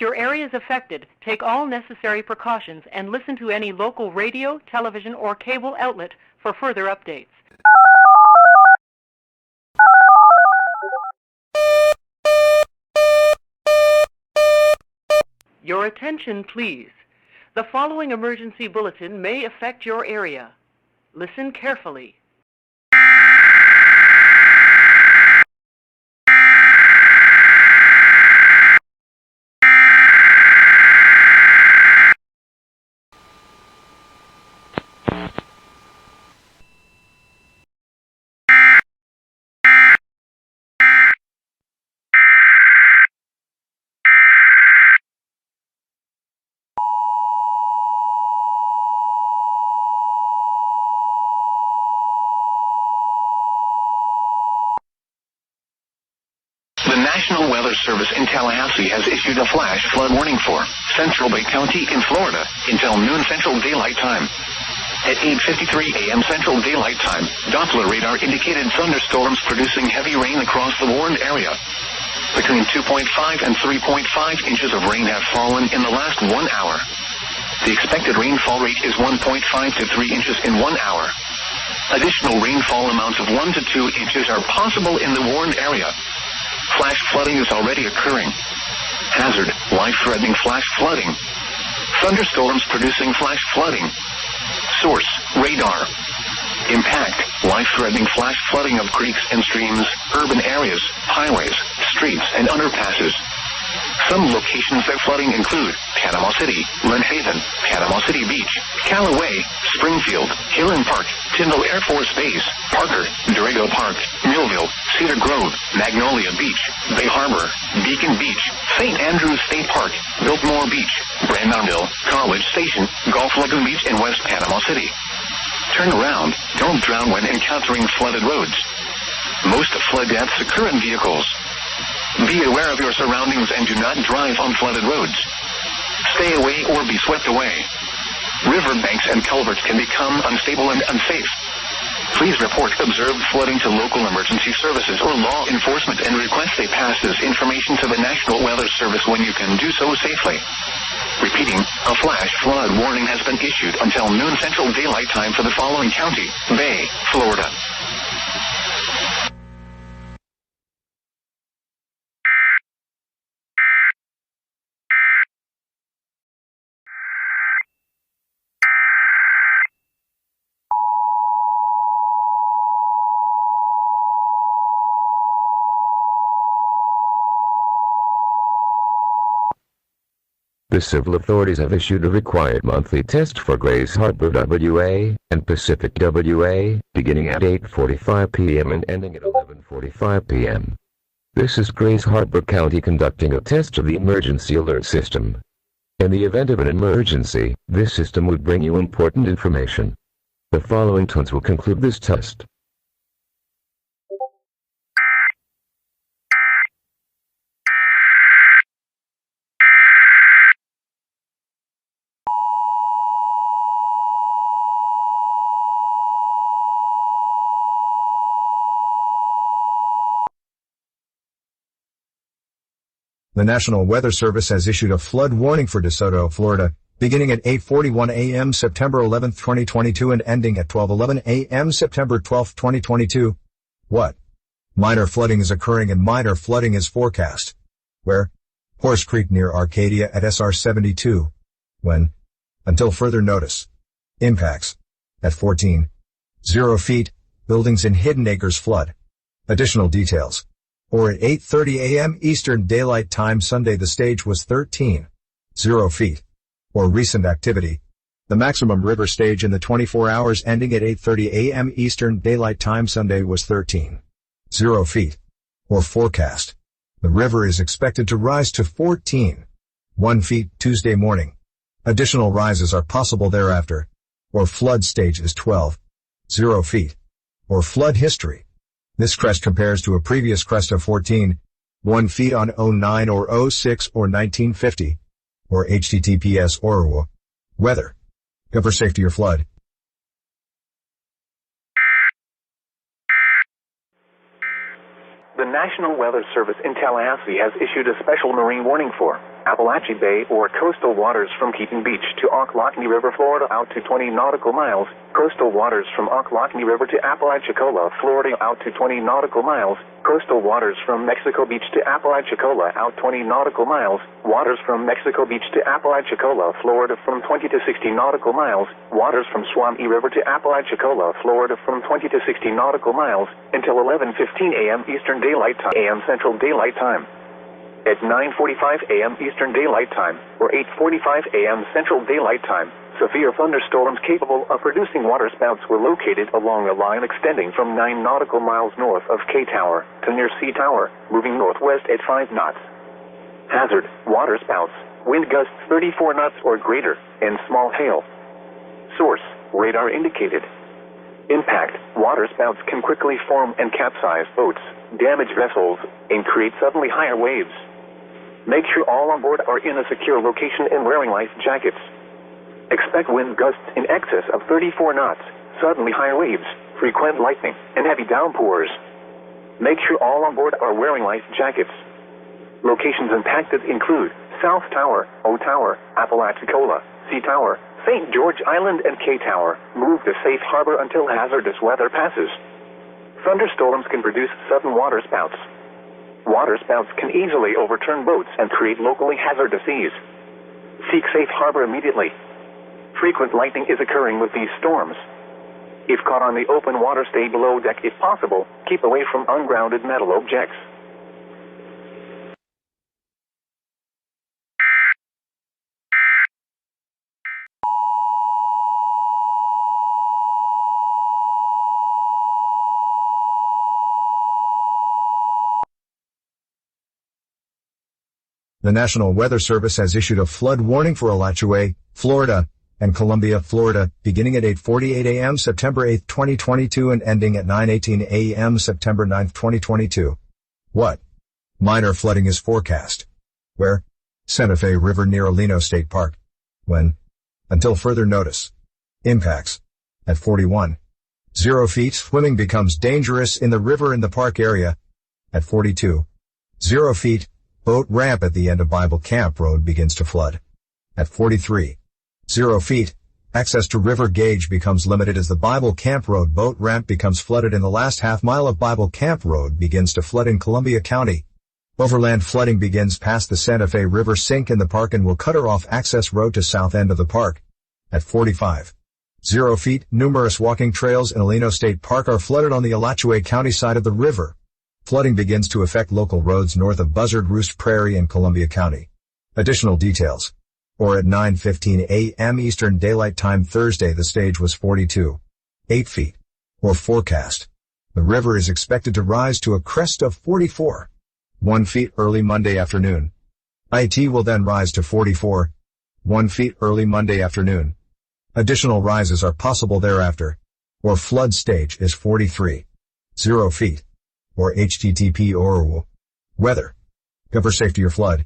your area is affected, take all necessary precautions and listen to any local radio, television, or cable outlet for further updates. Your attention, please. The following emergency bulletin may affect your area. Listen carefully. The National Weather Service in Tallahassee has issued a flash flood warning for Central Bay County in Florida until noon Central Daylight Time. At 8:53 a.m. Central Daylight Time, Doppler radar indicated thunderstorms producing heavy rain across the warned area. Between 2.5 and 3.5 inches of rain have fallen in the last 1 hour. The expected rainfall rate is 1.5 to 3 inches in 1 hour. Additional rainfall amounts of 1 to 2 inches are possible in the warned area. Flash flooding is already occurring. Hazard, life-threatening flash flooding. Thunderstorms producing flash flooding. Source, radar. Impact, life-threatening flash flooding of creeks and streams, urban areas, highways, streets, and underpasses. Some locations that flooding include Panama City, Lynn Haven, Panama City Beach, Callaway, Springfield, Hill Park, Tyndall Air Force Base, Parker, Dorado Park, Millville, Cedar Grove, Magnolia Beach, Bay Harbor, Beacon Beach, St. Andrews State Park, Biltmore Beach, Brandonville, College Station, Gulf Lagoon Beach, and West Panama City. Turn around. Don't drown when encountering flooded roads. Most flood deaths occur in vehicles. Be aware of your surroundings and do not drive on flooded roads. Stay away or be swept away. Riverbanks and culverts can become unstable and unsafe. Please report observed flooding to local emergency services or law enforcement and request they pass this information to the National Weather Service when you can do so safely. Repeating, a flash flood warning has been issued until noon Central Daylight Time for the following county: Bay, Florida. The civil authorities have issued a required monthly test for Grays Harbor WA and Pacific WA, beginning at 8:45 p.m. and ending at 11:45 p.m. This is Grays Harbor County conducting a test of the emergency alert system. In the event of an emergency, this system would bring you important information. The following tones will conclude this test. The National Weather Service has issued a flood warning for DeSoto, Florida, beginning at 8:41 a.m. September 11, 2022 and ending at 12:11 a.m. September 12, 2022. What? Minor flooding is occurring and minor flooding is forecast. Where? Horse Creek near Arcadia at SR 72. When? Until further notice. Impacts. At 14.0 feet, buildings in Hidden Acres flood. Additional details. Or at 8:30 a.m. Eastern Daylight Time Sunday the stage was 13.0 feet. Or recent activity. The maximum river stage in the 24 hours ending at 8:30 a.m. Eastern Daylight Time Sunday was 13.0 feet. Or forecast. The river is expected to rise to 14.1 feet Tuesday morning. Additional rises are possible thereafter. Or flood stage is 12.0 feet. Or flood history. This crest compares to a previous crest of 14.1 feet on 09 or 06 or 1950. Or HTTPS or weather. Cover safety or flood. The National Weather Service in Tallahassee has issued a special marine warning for Appalachia Bay or coastal waters from Keaton Beach to Ocklawahamie River, Florida out to 20 nautical miles. Coastal waters from Ocklawahamie River to Apalachicola, Florida out to 20 nautical miles. Coastal waters from Mexico Beach to Apalachicola out 20 nautical miles. Waters from Mexico Beach to Apalachicola, Florida from 20 to 60 nautical miles. Waters from Swamee River to Apalachicola, Florida from 20 to 60 nautical miles until 11:15 a.m. Eastern Daylight Time, a.m. Central Daylight Time. At 9:45 a.m. Eastern Daylight Time, or 8:45 a.m. Central Daylight Time, severe thunderstorms capable of producing waterspouts were located along a line extending from 9 nautical miles north of K Tower to near C Tower, moving northwest at 5 knots. Hazard: waterspouts, wind gusts 34 knots or greater, and small hail. Source: radar indicated. Impact: waterspouts can quickly form and capsize boats, damage vessels, and create suddenly higher waves. Make sure all on board are in a secure location and wearing life jackets. Expect wind gusts in excess of 34 knots, suddenly higher waves, frequent lightning, and heavy downpours. Make sure all on board are wearing life jackets. Locations impacted include South Tower, O Tower, Apalachicola, C Tower, St. George Island, and K Tower. Move to safe harbor until hazardous weather passes. Thunderstorms can produce sudden waterspouts. Waterspouts can easily overturn boats and create locally hazardous seas. Seek safe harbor immediately. Frequent lightning is occurring with these storms. If caught on the open water, stay below deck if possible. Keep away from ungrounded metal objects. The National Weather Service has issued a flood warning for Alachua, Florida, and Columbia, Florida, beginning at 8:48 a.m. September 8, 2022 and ending at 9:18 a.m. September 9, 2022. What? Minor flooding is forecast. Where? Santa Fe River near Alino State Park. When? Until further notice. Impacts. At 41.0 feet, swimming becomes dangerous in the river in the park area. At 42.0 feet, boat ramp at the end of Bible Camp Road begins to flood. At 43.0 feet, access to river gauge becomes limited as the Bible Camp Road boat ramp becomes flooded and the last half mile of Bible Camp Road begins to flood in Columbia County. Overland flooding begins past the Santa Fe River sink in the park and will cut off access road to south end of the park. At 45.0 feet, numerous walking trails in Alino State Park are flooded on the Alachua County side of the river. Flooding begins to affect local roads north of Buzzard Roost Prairie in Columbia County. Additional details. Or at 9:15 a.m. Eastern Daylight Time Thursday the stage was 42.8 feet. Or forecast. The river is expected to rise to a crest of 44.1 feet early Monday afternoon. IT will then rise to 44.1 feet early Monday afternoon. Additional rises are possible thereafter. Or flood stage is 43.0 feet. Or HTTP or weather. Cover safety or flood.